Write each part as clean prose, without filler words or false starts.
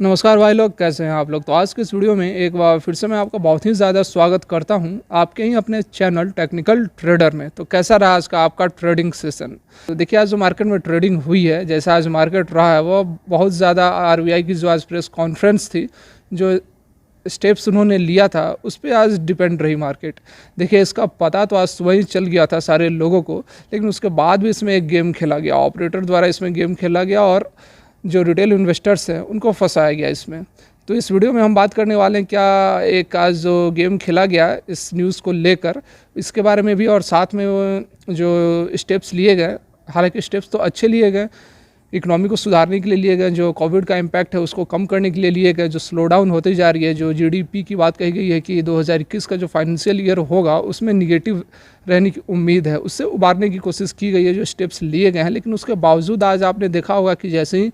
नमस्कार भाई लोग, कैसे हैं आप लोग। तो आज के इस वीडियो में एक बार फिर से मैं आपका बहुत ही ज़्यादा स्वागत करता हूं आपके ही अपने चैनल टेक्निकल ट्रेडर में। तो कैसा रहा आज का आपका ट्रेडिंग सेशन। तो देखिए, आज जो मार्केट में ट्रेडिंग हुई है, जैसा आज मार्केट रहा है वो बहुत ज़्यादा आरबीआई की जो आज प्रेस कॉन्फ्रेंस थी, जो स्टेप्स उन्होंने लिया था उस पर आज डिपेंड रही मार्केट। देखिए, इसका पता तो आज सुबह ही चल गया था सारे लोगों को, लेकिन उसके बाद भी इसमें एक गेम खेला गया, ऑपरेटर द्वारा इसमें गेम खेला गया और जो रिटेल इन्वेस्टर्स हैं उनको फंसाया गया इसमें। तो इस वीडियो में हम बात करने वाले हैं क्या एक आज जो गेम खेला गया इस न्यूज़ को लेकर, इसके बारे में भी, और साथ में जो स्टेप्स लिए गए, हालांकि स्टेप्स तो अच्छे लिए गए, इकोनॉमी को सुधारने के लिए लिए गए, जो कोविड का इम्पैक्ट है उसको कम करने के लिए लिए गए, जो स्लो डाउन होती जा रही है, जो जीडीपी की बात कही गई है कि 2021 का जो फाइनेंशियल ईयर होगा उसमें निगेटिव रहने की उम्मीद है, उससे उबारने की कोशिश की गई है, जो स्टेप्स लिए गए हैं। लेकिन उसके बावजूद आज आपने देखा होगा कि जैसे ही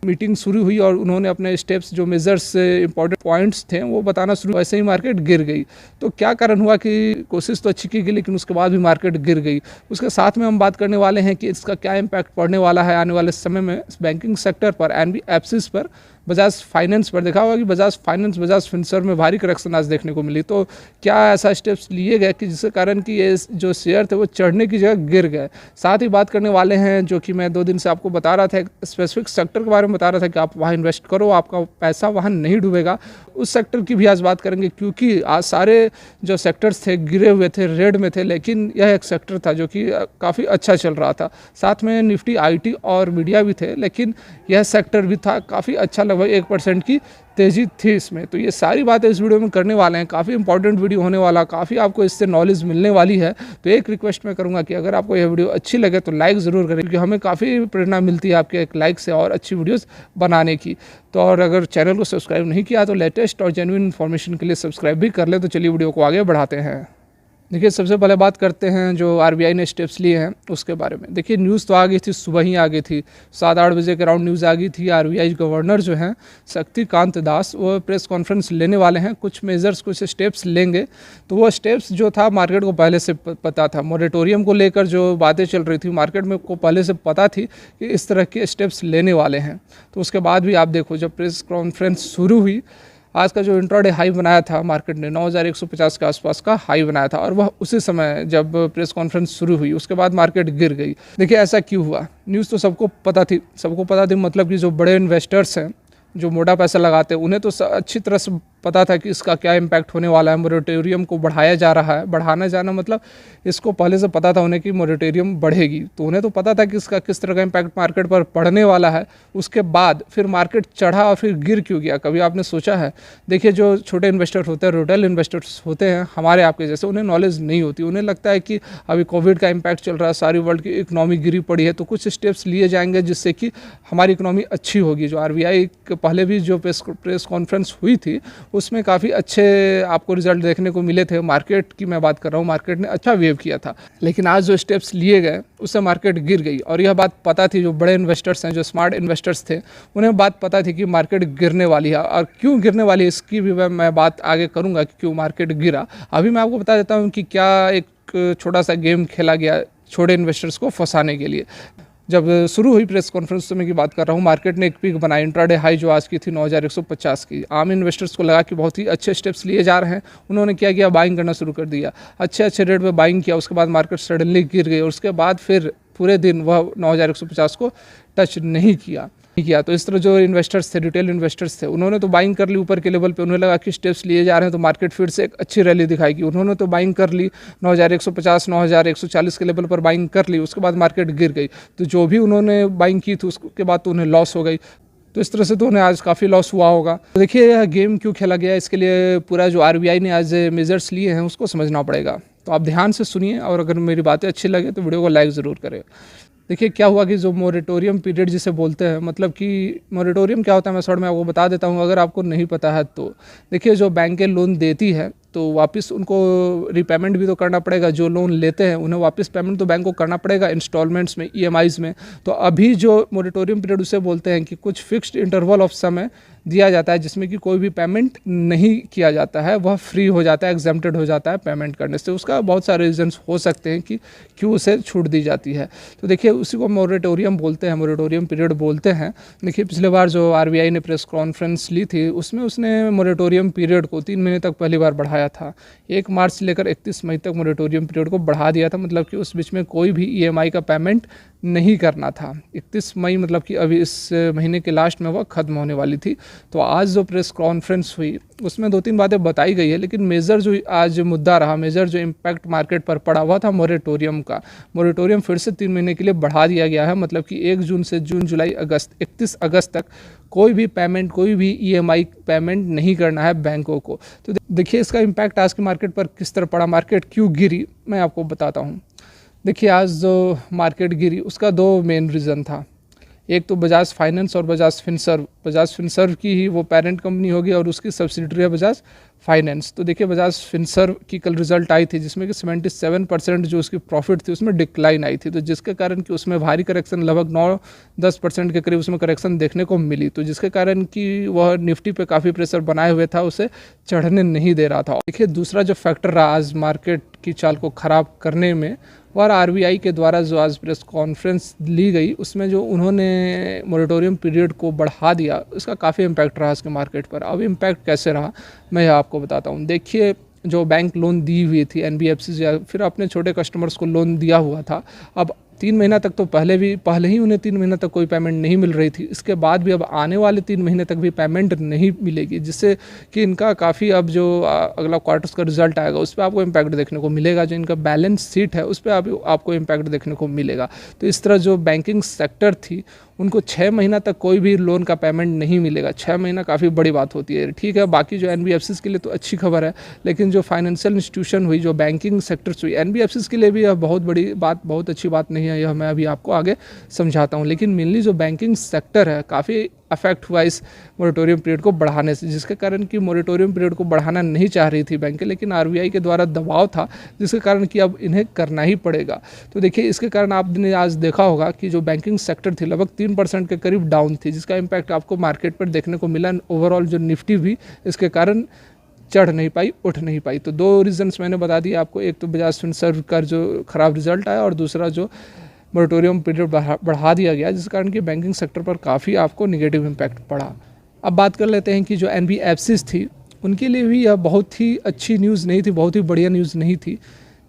मीटिंग शुरू हुई और उन्होंने अपने स्टेप्स, जो मेजर्स, इंपॉर्टेंट पॉइंट्स थे वो बताना शुरू, वैसे ही मार्केट गिर गई। तो क्या कारण हुआ कि कोशिश तो अच्छी की गई लेकिन उसके बाद भी मार्केट गिर गई। उसके साथ में हम बात करने वाले हैं कि इसका क्या इम्पैक्ट पड़ने वाला है आने वाले समय में बैंकिंग सेक्टर पर, एनबीएफसीज पर, बजाज फाइनेंस पर। देखा होगा कि बजाज फाइनेंस, बजाज फिनसर्व में भारी करेक्शन आज देखने को मिली। तो क्या ऐसा स्टेप्स लिए गए कि जिसके कारण कि ये जो शेयर थे वो चढ़ने की जगह गिर गए। साथ ही बात करने वाले हैं, जो कि मैं 2 दिन से आपको बता रहा था, एक स्पेसिफिक सेक्टर के बारे में बता रहा था कि आप वहाँ इन्वेस्ट करो, आपका पैसा वहाँ नहीं डूबेगा। उस सेक्टर की भी आज बात करेंगे, क्योंकि आज सारे जो सेक्टर्स थे गिरे हुए थे, रेड में थे, लेकिन यह एक सेक्टर था जो कि काफ़ी अच्छा चल रहा था। साथ में निफ्टी, आईटी और मीडिया भी थे, लेकिन यह सेक्टर भी था काफ़ी अच्छा, लगभग 1% की तेज़ी थी इसमें। तो ये सारी बातें इस वीडियो में करने वाले हैं, काफ़ी इंपॉर्टेंट वीडियो होने वाला, काफ़ी आपको इससे नॉलेज मिलने वाली है। तो एक रिक्वेस्ट मैं करूंगा कि अगर आपको यह वीडियो अच्छी लगे तो लाइक ज़रूर करें, क्योंकि हमें काफ़ी प्रेरणा मिलती है आपके एक लाइक से और अच्छी वीडियोस बनाने की। तो और अगर चैनल को सब्सक्राइब नहीं किया तो लेटेस्ट और जेन्युइन इन्फॉर्मेशन के लिए सब्सक्राइब भी कर ले। तो चलिए वीडियो को आगे बढ़ाते हैं। देखिए, सबसे पहले बात करते हैं जो आरबीआई ने स्टेप्स लिए हैं उसके बारे में। देखिए, न्यूज़ तो आ गई थी, सुबह ही आ गई थी, 7-8 बजे के अराउंड न्यूज़ आ गई थी। आरबीआई गवर्नर जो हैं शक्तिकांत दास, वो प्रेस कॉन्फ्रेंस लेने वाले हैं, कुछ मेजर्स, कुछ स्टेप्स लेंगे। तो वो स्टेप्स जो था मार्केट को पहले से पता था, मोरेटोरियम को लेकर जो बातें चल रही थी मार्केट में को पहले से पता थी कि इस तरह के स्टेप्स लेने वाले हैं। तो उसके बाद भी आप देखो, जब प्रेस कॉन्फ्रेंस शुरू हुई, आज का जो इंट्राडे हाई बनाया था मार्केट ने 9150 के आसपास का हाई बनाया था, और वह उसी समय जब प्रेस कॉन्फ्रेंस शुरू हुई उसके बाद मार्केट गिर गई। देखिए, ऐसा क्यों हुआ। न्यूज़ तो सबको पता थी, मतलब कि जो बड़े इन्वेस्टर्स हैं, जो मोटा पैसा लगाते हैं, उन्हें तो अच्छी तरह से पता था कि इसका क्या इम्पैक्ट होने वाला है। मोरेटोरियम को बढ़ाया जा रहा है, बढ़ाना जाना मतलब इसको पहले से पता था उन्हें कि मोरेटोरियम बढ़ेगी, तो उन्हें तो पता था कि इसका किस तरह का इम्पैक्ट मार्केट पर पड़ने वाला है। उसके बाद फिर मार्केट चढ़ा और फिर गिर क्यों गया, कभी आपने सोचा है। देखिए, जो छोटे इन्वेस्टर होते हैं, रिटेल इन्वेस्टर्स होते हैं हमारे आपके जैसे, उन्हें नॉलेज नहीं होती। उन्हें लगता है कि अभी कोविड का इम्पैक्ट चल रहा है, सारी वर्ल्ड की इकोनॉमी गिरी पड़ी है, तो कुछ स्टेप्स लिए जाएंगे जिससे कि हमारी इकोनॉमी अच्छी होगी। जो आरबीआई पहले भी जो प्रेस कॉन्फ्रेंस हुई थी उसमें काफ़ी अच्छे आपको रिजल्ट देखने को मिले थे। मार्केट की मैं बात कर रहा हूँ, मार्केट ने अच्छा वेव किया था, लेकिन आज जो स्टेप्स लिए गए उससे मार्केट गिर गई। और यह बात पता थी, जो बड़े इन्वेस्टर्स हैं, जो स्मार्ट इन्वेस्टर्स थे, उन्हें बात पता थी कि मार्केट गिरने वाली है। और क्यों गिरने वाली है इसकी भी मैं बात आगे करूँगा कि क्यों मार्केट गिरा। अभी मैं आपको बता देता हूँ कि क्या एक छोटा सा गेम खेला गया छोटे इन्वेस्टर्स को फंसाने के लिए। जब शुरू हुई प्रेस कॉन्फ्रेंस समय की बात कर रहा हूँ, मार्केट ने एक पीक बनाई, इंट्राडे हाई जो आज की थी 9150 की। आम इन्वेस्टर्स को लगा कि बहुत ही अच्छे स्टेप्स लिए जा रहे हैं। उन्होंने क्या किया, बाइंग करना शुरू कर दिया, अच्छे रेट पे बाइंग किया। उसके बाद मार्केट सडनली गिर गई और उसके बाद फिर पूरे दिन वह 9150 को टच नहीं किया। तो इस तरह जो इन्वेस्टर्स थे, रिटेल इन्वेस्टर्स थे, उन्होंने तो बाइंग कर ली ऊपर के लेवल पे। उन्हें लगा कि स्टेप्स लिए जा रहे हैं तो मार्केट फिर से एक अच्छी रैली दिखाएगी। उन्होंने तो बाइंग कर ली 9150, 9140 के लेवल पर बाइंग कर ली। उसके बाद मार्केट गिर गई, तो जो भी उन्होंने बाइंग की थी उसके बाद तो उन्हें लॉस हो गई। तो इस तरह से तो उन्हें आज काफ़ी लॉस हुआ होगा। तो देखिए, यह गेम क्यों खेला गया, इसके लिए पूरा जो आरबीआई ने आज मेजर्स लिए हैं उसको समझना पड़ेगा। तो आप ध्यान से सुनिए, और अगर मेरी बातें अच्छी लगे तो वीडियो को लाइक ज़रूर करें। देखिए, क्या हुआ कि जो मोरेटोरियम पीरियड जिसे बोलते हैं, मतलब कि मोरेटोरियम क्या होता है मैं शॉर्ट में आपको बता देता हूँ अगर आपको नहीं पता है तो। देखिए, जो बैंकें लोन देती है तो वापस उनको रिपेमेंट भी तो करना पड़ेगा। जो लोन लेते हैं उन्हें वापस पेमेंट तो बैंक को करना पड़ेगा, इंस्टॉलमेंट्स में, ईएमआईज़ में। तो अभी जो मोरेटोरियम पीरियड उसे बोलते हैं कि कुछ फिक्स्ड इंटरवल ऑफ समय दिया जाता है जिसमें कि कोई भी पेमेंट नहीं किया जाता है, वह फ्री हो जाता है, एग्जेम्प्टेड हो जाता है पेमेंट करने से। उसका बहुत सारे रीजंस हो सकते हैं कि क्यों उसे छूट दी जाती है। तो देखिए उसी को मोरेटोरियम बोलते हैं, मोरेटोरियम पीरियड बोलते हैं। देखिए पिछले बार जो आरबीआई ने प्रेस कॉन्फ्रेंस ली थी उसमें उसने मोरेटोरियम पीरियड को 3 महीने तक पहली बार बढ़ाया था। 1 मार्च से लेकर 31 मई तक मोरेटोरियम पीरियड को बढ़ा दिया था, मतलब कि उस बीच में कोई भी ईएमआई का पेमेंट नहीं करना था। 31 मई मतलब कि अभी इस महीने के लास्ट में वह ख़त्म होने वाली थी। तो आज जो प्रेस कॉन्फ्रेंस हुई उसमें 2-3 बातें बताई गई है, लेकिन मेजर जो आज मुद्दा रहा, मेजर जो इम्पैक्ट मार्केट पर पड़ा हुआ था मोरेटोरियम का। मोरेटोरियम फिर से 3 महीने के लिए बढ़ा दिया गया है, मतलब कि 1 जून से जून, जुलाई, अगस्त, 31 अगस्त तक कोई भी पेमेंट, कोई भी ईएमआई पेमेंट नहीं करना है बैंकों को। तो देखिए इसका इम्पैक्ट आज के मार्केट पर किस तरह पड़ा, मार्केट क्यों गिरी, मैं आपको बताता हूँ। देखिए आज जो मार्केट गिरी उसका 2 मेन रीज़न था। एक तो बजाज फाइनेंस और बजाज फिनसर्व। बजाज फिनसर्व की ही वो पेरेंट कंपनी होगी और उसकी सब्सिडियरी है बजाज फाइनेंस। तो देखिए बजाज फिनसर्व की कल रिजल्ट आई थी जिसमें कि 77% जो उसकी प्रॉफिट थी उसमें डिक्लाइन आई थी, तो जिसके कारण कि उसमें भारी करेक्शन, लगभग 9-10% के करीब उसमें करेक्शन देखने को मिली। तो जिसके कारण कि वह निफ्टी पे काफ़ी प्रेशर बनाए हुए था, उसे चढ़ने नहीं दे रहा था। देखिए दूसरा जो फैक्टर रहा आज मार्केट की चाल को ख़राब करने में, और आरबीआई के द्वारा जो आज प्रेस कॉन्फ्रेंस ली गई उसमें जो उन्होंने मोरेटोरियम पीरियड को बढ़ा दिया, उसका काफ़ी इम्पैक्ट रहा इसके मार्केट पर। अब इम्पैक्ट कैसे रहा मैं आपको बताता हूँ। देखिए जो बैंक लोन दी हुई थी एनबीएफसी या फिर अपने छोटे कस्टमर्स को लोन दिया हुआ था, अब 3 महीना तक तो पहले ही उन्हें 3 महीना तक कोई पेमेंट नहीं मिल रही थी। इसके बाद भी अब आने वाले 3 महीने तक भी पेमेंट नहीं मिलेगी, जिससे कि इनका काफ़ी अब जो अगला क्वार्टर्स का रिजल्ट आएगा उस पर आपको इम्पैक्ट देखने को मिलेगा। जो इनका बैलेंस शीट है उस पर आपको इम्पैक्ट देखने को मिलेगा। तो इस तरह जो बैंकिंग सेक्टर थी उनको 6 महीना तक कोई भी लोन का पेमेंट नहीं मिलेगा। 6 महीना काफ़ी बड़ी बात होती है, ठीक है। बाकी जो एनबीएफसीज़ के लिए तो अच्छी खबर है, लेकिन जो फाइनेंशियल इंस्टीट्यूशन हुई, जो बैंकिंग सेक्टर्स हुई, एनबीएफसीज़ के लिए भी यह बहुत बड़ी बात, बहुत अच्छी बात नहीं है। यह मैं अभी आपको आगे समझाता हूँ। लेकिन मेनली जो बैंकिंग सेक्टर है काफ़ी अफेक्ट हुआ इस मोरेटोरियम पीरियड को बढ़ाने से, जिसके कारण कि मोरेटोरियम पीरियड को बढ़ाना नहीं चाह रही थी बैंकें, लेकिन आरबीआई के द्वारा दबाव था जिसके कारण कि अब इन्हें करना ही पड़ेगा। तो देखिए इसके कारण आपने आज देखा होगा कि जो बैंकिंग सेक्टर थी लगभग 3% के करीब डाउन थी, जिसका इम्पैक्ट आपको मार्केट पर देखने को मिला। ओवरऑल जो निफ्टी भी इसके कारण चढ़ नहीं पाई, उठ नहीं पाई। तो 2 रीजंस मैंने बता दिए आपको, एक तो बजाज फिनसर्व का जो खराब रिजल्ट आया और दूसरा जो मोरेटोरियम पीरियड बढ़ा दिया गया, जिस कारण कि बैंकिंग सेक्टर पर काफ़ी आपको नेगेटिव इम्पैक्ट पड़ा। अब बात कर लेते हैं कि जो एनबीएफसीज़ थी उनके लिए भी यह बहुत ही अच्छी न्यूज़ नहीं थी, बहुत ही बढ़िया न्यूज़ नहीं थी।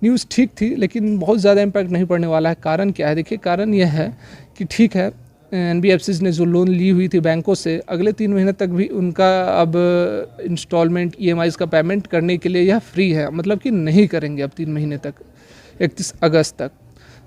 न्यूज़ ठीक थी लेकिन बहुत ज़्यादा इम्पैक्ट नहीं पड़ने वाला है। कारण क्या है? देखिए कारण यह है कि ठीक है एनबीएफसीज़ ने जो लोन ली हुई थी बैंकों से, अगले 3 महीने तक भी उनका अब इंस्टॉलमेंट ईएमआईज़ का पेमेंट करने के लिए यह फ्री है, मतलब कि नहीं करेंगे अब 3 महीने तक, 31 अगस्त तक।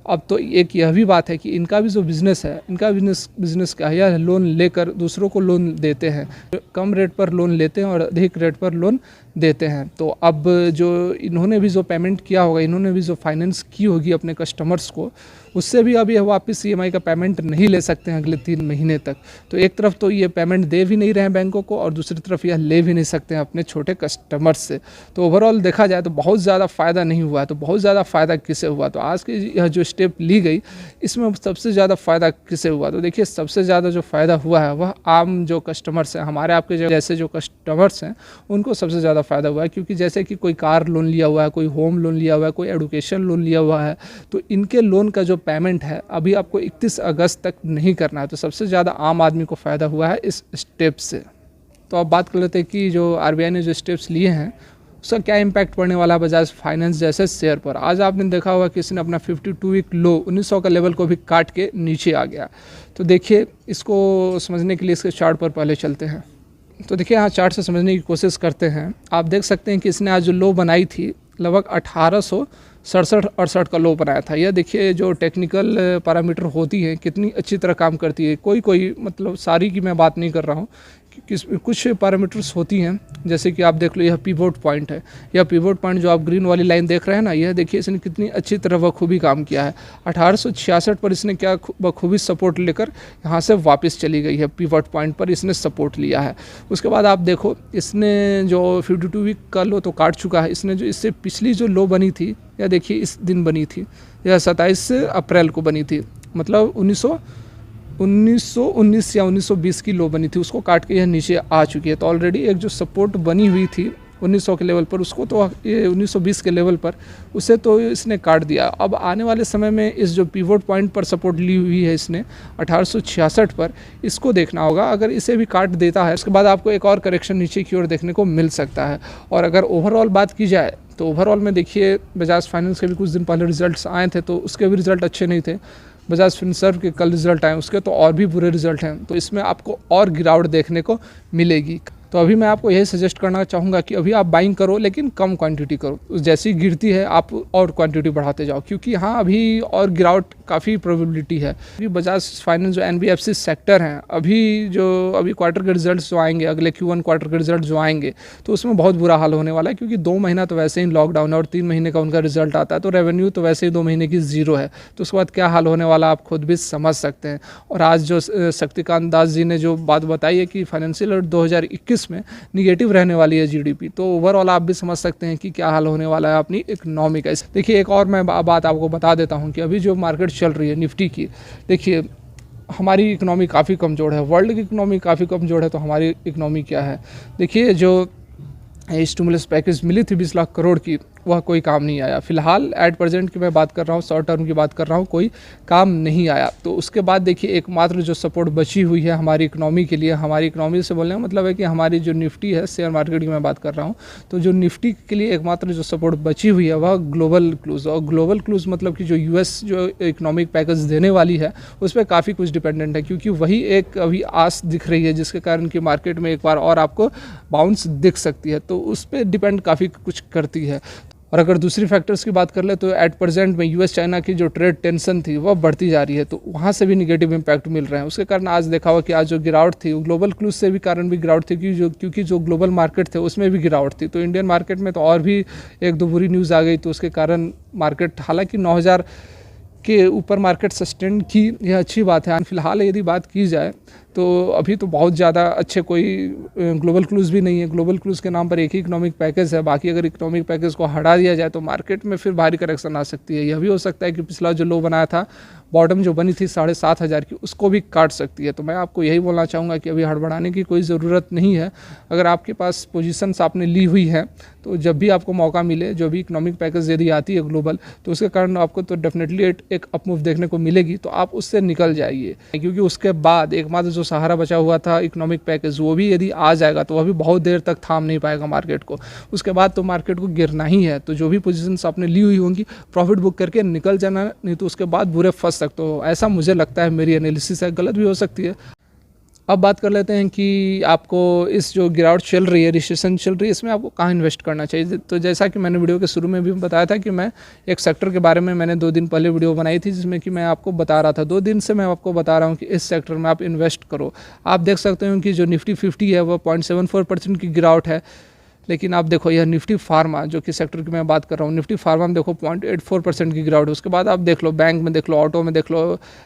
अब तो एक यह भी बात है कि इनका भी जो बिज़नेस है, इनका बिज़नेस क्या है, यह लोन लेकर दूसरों को लोन देते हैं, कम रेट पर लोन लेते हैं और अधिक रेट पर लोन देते हैं। तो अब जो इन्होंने भी जो पेमेंट किया होगा, इन्होंने भी जो फाइनेंस की होगी अपने कस्टमर्स को, उससे भी अब यह वापस ईएमआई का पेमेंट नहीं ले सकते हैं अगले 3 महीने तक। तो एक तरफ तो ये पेमेंट दे भी नहीं रहे हैं बैंकों को और दूसरी तरफ यह ले भी नहीं सकते हैं अपने छोटे कस्टमर्स से। तो ओवरऑल देखा जाए तो बहुत ज़्यादा फ़ायदा नहीं हुआ है। तो बहुत ज़्यादा फ़ायदा किसे हुआ? तो आज की यह जो स्टेप ली गई इसमें सबसे ज़्यादा फ़ायदा किसे हुआ? तो देखिए सबसे ज़्यादा जो फ़ायदा हुआ है वह आम जो कस्टमर्स हैं, हमारे आपके जैसे जो कस्टमर्स हैं, उनको सबसे ज़्यादा फ़ायदा हुआ है। क्योंकि जैसे कि कोई कार लोन लिया हुआ है, कोई होम लोन लिया हुआ है, कोई एडुकेशन लोन लिया हुआ है, तो इनके लोन का जो पेमेंट है अभी आपको 31 अगस्त तक नहीं करना है। तो सबसे ज़्यादा आम आदमी को फ़ायदा हुआ है इस स्टेप से। तो अब बात कर लेते हैं कि जो आरबीआई ने जो स्टेप्स लिए हैं उसका क्या इम्पैक्ट पड़ने वाला है बजाज फाइनेंस जैसे शेयर पर। आज आपने देखा होगा कि इसने अपना 52 वीक लो 1900 का लेवल को भी काट के नीचे आ गया। तो देखिए इसको समझने के लिए इसके चार्ट पर पहले चलते हैं। तो देखिए यहाँ चार्ट से समझने की कोशिश करते हैं। आप देख सकते हैं कि इसने आज जो लो बनाई थी लगभग 1867-68 का लो बनाया था। यह देखिए जो टेक्निकल पैरामीटर होती हैं कितनी अच्छी तरह काम करती है। कोई मतलब सारी की मैं बात नहीं कर रहा हूँ, कुछ पैरामीटर्स होती हैं, जैसे कि आप देख लो यह पिवोट पॉइंट है। यह पिवोट पॉइंट जो आप ग्रीन वाली लाइन देख रहे हैं ना, यह देखिए इसने कितनी अच्छी तरह बखूबी काम किया है। 1866 पर इसने क्या बखूबी सपोर्ट लेकर यहाँ से वापस चली गई है। पिवोट पॉइंट पर इसने सपोर्ट लिया है। उसके बाद आप देखो इसने जो 52 वीक का लो तो काट चुका है। इसने जो इससे पिछली जो लो बनी थी, यह देखिए इस दिन बनी थी, यह 27 अप्रैल को बनी थी, मतलब 1919 या 1920 की लो बनी थी, उसको काट के यह नीचे आ चुकी है। तो ऑलरेडी एक जो सपोर्ट बनी हुई थी 1900 के लेवल पर, उसको तो ये 1920 के लेवल पर उसे तो इसने काट दिया। अब आने वाले समय में इस जो पिवोट पॉइंट पर सपोर्ट ली हुई है इसने 1866 पर, इसको देखना होगा। अगर इसे भी काट देता है उसके बाद आपको एक और करेक्शन नीचे की ओर देखने को मिल सकता है। और अगर ओवरऑल बात की जाए तो ओवरऑल में देखिए बजाज फाइनेंस के भी कुछ दिन पहले रिजल्ट्स आए थे, तो उसके भी रिजल्ट अच्छे नहीं थे। बजाज फिनसर्व के कल रिजल्ट आए, उसके तो और भी बुरे रिजल्ट हैं, तो इसमें आपको और गिरावट देखने को मिलेगी। तो अभी मैं आपको यही सजेस्ट करना चाहूँगा कि अभी आप बाइंग करो, लेकिन कम क्वांटिटी करो। जैसी गिरती है आप और क्वांटिटी बढ़ाते जाओ, क्योंकि हाँ अभी और गिरावट काफ़ी प्रोबेबिलिटी है। अभी बजाज फाइनेंस जो NBFC सेक्टर हैं, अभी क्वार्टर के रिजल्ट जो आएंगे, अगले Q1 क्वार्टर के रिजल्ट जो आएंगे, तो उसमें बहुत बुरा हाल होने वाला है। क्योंकि 2 महीना तो वैसे ही लॉकडाउन है और 3 महीने का उनका रिजल्ट आता है, तो रेवेन्यू तो वैसे ही 2 महीने की ज़ीरो है। तो उसके बाद क्या हाल होने वाला आप खुद भी समझ सकते हैं। और आज जो शक्तिकांत दास जी ने जो बात बताई है कि फाइनेंशियल ईयर 2021 में निगेटिव रहने वाली है GDP, तो ओवरऑल आप भी समझ सकते हैं कि क्या हाल होने वाला है अपनी इकोनॉमी का। देखिए एक और मैं बात आपको बता देता हूँ कि अभी जो मार्केट चल रही है निफ्टी की, देखिए हमारी इकोनॉमी काफ़ी कमज़ोर है, वर्ल्ड की इकोनॉमी काफ़ी कमज़ोर है, तो हमारी इकोनॉमी क्या है। देखिए जो स्टिमुलस पैकेज मिली थी 20 लाख करोड़ की, वह कोई काम नहीं आया। फिलहाल एट प्रेजेंट की मैं बात कर रहा हूँ, शॉर्ट टर्म की बात कर रहा हूँ, कोई काम नहीं आया। तो उसके बाद देखिए एकमात्र जो सपोर्ट बची हुई है हमारी इकोनॉमी के लिए, हमारी इकोनॉमी से बोलने का मतलब है कि हमारी जो निफ्टी है, शेयर मार्केट की मैं बात कर रहा हूँ, तो जो निफ्टी के लिए एकमात्र जो सपोर्ट बची हुई है वह ग्लोबल क्लूज। और ग्लोबल क्लूज मतलब कि जो US जो इकोनॉमिक पैकेज देने वाली है उस पर काफ़ी कुछ डिपेंडेंट है, क्योंकि वही एक अभी आस दिख रही है जिसके कारण कि मार्केट में एक बार और आपको बाउंस दिख सकती है। तो उस पर डिपेंड काफ़ी कुछ करती है। और अगर दूसरी फैक्टर्स की बात कर ले तो एट प्रेजेंट में US चाइना की जो ट्रेड टेंशन थी वह बढ़ती जा रही है, तो वहाँ से भी निगेटिव इम्पैक्ट मिल रहे हैं। उसके कारण आज देखा हुआ कि आज जो गिरावट थी ग्लोबल क्लूज से भी कारण भी गिरावट थी, क्योंकि जो ग्लोबल मार्केट थे उसमें भी गिरावट थी। तो इंडियन मार्केट में तो और भी एक दो बुरी न्यूज़ आ गई, तो उसके कारण मार्केट हालांकि 9000 के ऊपर मार्केट सस्टेन की, यह अच्छी बात है। फिलहाल यदि बात की जाए तो अभी तो बहुत ज़्यादा अच्छे कोई ग्लोबल क्लूज़ भी नहीं है। ग्लोबल क्लूज़ के नाम पर एक ही इकोनॉमिक पैकेज है, बाकी अगर इकोनॉमिक पैकेज को हटा दिया जाए तो मार्केट में फिर भारी करेक्शन आ सकती है। यह भी हो सकता है कि पिछला जो लो बनाया था, बॉटम जो बनी थी 7,500 की, उसको भी काट सकती है। तो मैं आपको यही बोलना चाहूँगा कि अभी हड़बड़ाने की कोई ज़रूरत नहीं है। अगर आपके पास पोजीशंस आपने ली हुई है तो जब भी आपको मौका मिले, जो भी इकोनॉमिक पैकेज यदि आती है ग्लोबल, तो उसके कारण आपको तो डेफिनेटली एक अपमूव देखने को मिलेगी, तो आप उससे निकल जाइए। क्योंकि उसके बाद एकमात्र जो सहारा बचा हुआ था इकोनॉमिक पैकेज, वो भी यदि आ जाएगा तो वह भी बहुत देर तक थाम नहीं पाएगा मार्केट को। उसके बाद तो मार्केट को गिरना ही है। तो जो भी पोजीशंस आपने ली हुई होंगी प्रॉफिट बुक करके निकल जाना, नहीं तो उसके बाद बुरे फंस सकते हो। ऐसा मुझे लगता है, मेरी एनालिसिस है, गलत भी हो सकती है। अब बात कर लेते हैं कि आपको इस जो गिरावट चल रही है, रिसेशन चल रही है, इसमें आपको कहाँ इन्वेस्ट करना चाहिए। तो जैसा कि मैंने वीडियो के शुरू में भी बताया था कि मैं एक सेक्टर के बारे में मैंने 2 दिन पहले वीडियो बनाई थी, जिसमें कि मैं आपको बता रहा था, 2 दिन से मैं आपको बता रहा हूँ कि इस सेक्टर में आप इन्वेस्ट करो। आप देख सकते हो कि जो निफ्टी 50 है वह 0.74% की गिरावट है। लेकिन आप देखो यह निफ्टी फार्मा, जो कि सेक्टर की मैं बात कर रहा हूँ, निफ्टी फार्मा में देखो 0.84% की गिरावट है। उसके बाद आप देख लो बैंक में देख लो, ऑटो में देख लो,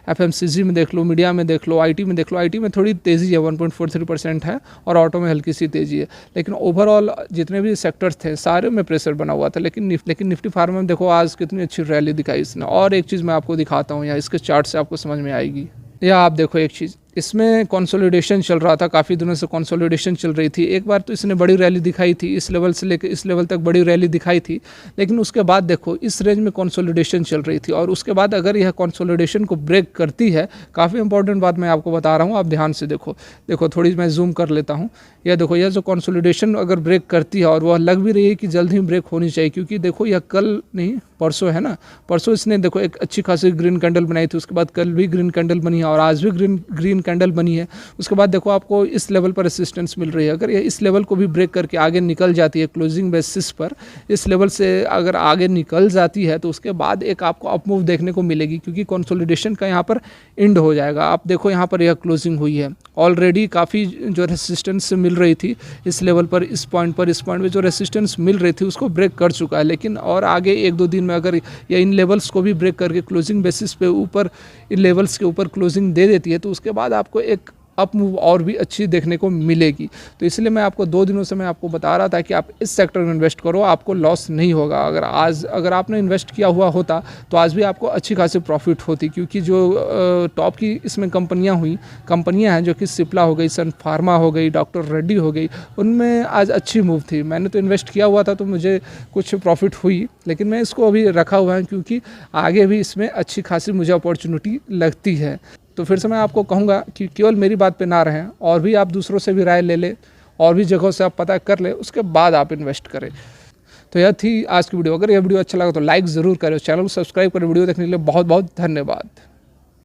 FMCG में देख लो, मीडिया में देख लो, IT में देख लो। IT में थोड़ी तेज़ी है, 1.43% है, और ऑटो में हल्की सी तेज़ी है। लेकिन ओवरऑल जितने भी सेक्टर्स थे सारे में प्रेशर बना हुआ था। लेकिन निफ्टी फार्मा में देखो आज कितनी अच्छी रैली दिखाई इसने। और एक चीज़ मैं आपको दिखाता हूँ, यहाँ इसके चार्ट से आपको समझ में आएगी। या आप देखो एक चीज़, इसमें कंसोलिडेशन चल रहा था, काफ़ी दिनों से कंसोलिडेशन चल रही थी। एक बार तो इसने बड़ी रैली दिखाई थी, इस लेवल से लेकर इस लेवल तक बड़ी रैली दिखाई थी। लेकिन उसके बाद देखो इस रेंज में कंसोलिडेशन चल रही थी, और उसके बाद अगर यह कंसोलिडेशन को ब्रेक करती है, काफ़ी इंपॉर्टेंट बात मैं आपको बता रहा हूँ, आप ध्यान से देखो थोड़ी मैं जूम कर लेता हूँ। यह देखो, यह जो कंसोलिडेशन अगर ब्रेक करती है, और वह लग भी रही है कि जल्द ही ब्रेक होनी चाहिए, क्योंकि देखो यह कल नहीं परसों है ना, परसों इसने देखो एक अच्छी खासी ग्रीन कैंडल बनाई थी, उसके बाद कल भी ग्रीन कैंडल बनी है, और आज भी ग्रीन कैंडल बनी है। उसके बाद देखो आपको इस लेवल पर रेसिस्टेंस मिल रही है। अगर ये इस लेवल को भी ब्रेक करके आगे निकल जाती है क्लोजिंग बेसिस पर, इस लेवल से अगर आगे निकल जाती है, तो उसके बाद एक आपको अपमूव देखने को मिलेगी, क्योंकि कंसोलिडेशन का यहाँ पर एंड हो जाएगा। आप देखो यहाँ पर यह क्लोजिंग हुई है, ऑलरेडी काफ़ी जो रेसिस्टेंस मिल रही थी इस लेवल पर, इस पॉइंट पर जो रेसिस्टेंस मिल रही थी उसको ब्रेक कर चुका है। लेकिन और आगे 1-2 दिन में अगर या इन लेवल्स को भी ब्रेक करके क्लोजिंग बेसिस पे ऊपर इन लेवल्स के ऊपर क्लोजिंग दे देती है, तो उसके बाद आपको एक अप मूव और भी अच्छी देखने को मिलेगी। तो इसलिए मैं आपको 2 दिनों से मैं आपको बता रहा था कि आप इस सेक्टर में इन्वेस्ट करो, आपको लॉस नहीं होगा। अगर आपने इन्वेस्ट किया हुआ होता तो आज भी आपको अच्छी खासी प्रॉफिट होती, क्योंकि जो टॉप की इसमें कंपनियां हैं जो कि सिप्ला हो गई, सन फार्मा हो गई, डॉक्टर रेड्डी हो गई, उनमें आज अच्छी मूव थी। मैंने तो इन्वेस्ट किया हुआ था तो मुझे कुछ प्रॉफिट हुई, लेकिन मैं इसको अभी रखा हुआ है क्योंकि आगे भी इसमें अच्छी खासी मुझे अपॉर्चुनिटी लगती है। तो फिर से मैं आपको कहूँगा कि केवल मेरी बात पे ना रहें, और भी आप दूसरों से भी राय ले लें, और भी जगहों से आप पता कर ले, उसके बाद आप इन्वेस्ट करें। तो यह थी आज की वीडियो। अगर यह वीडियो अच्छा लगा तो लाइक ज़रूर करें, चैनल को सब्सक्राइब करें। वीडियो देखने के लिए बहुत बहुत धन्यवाद।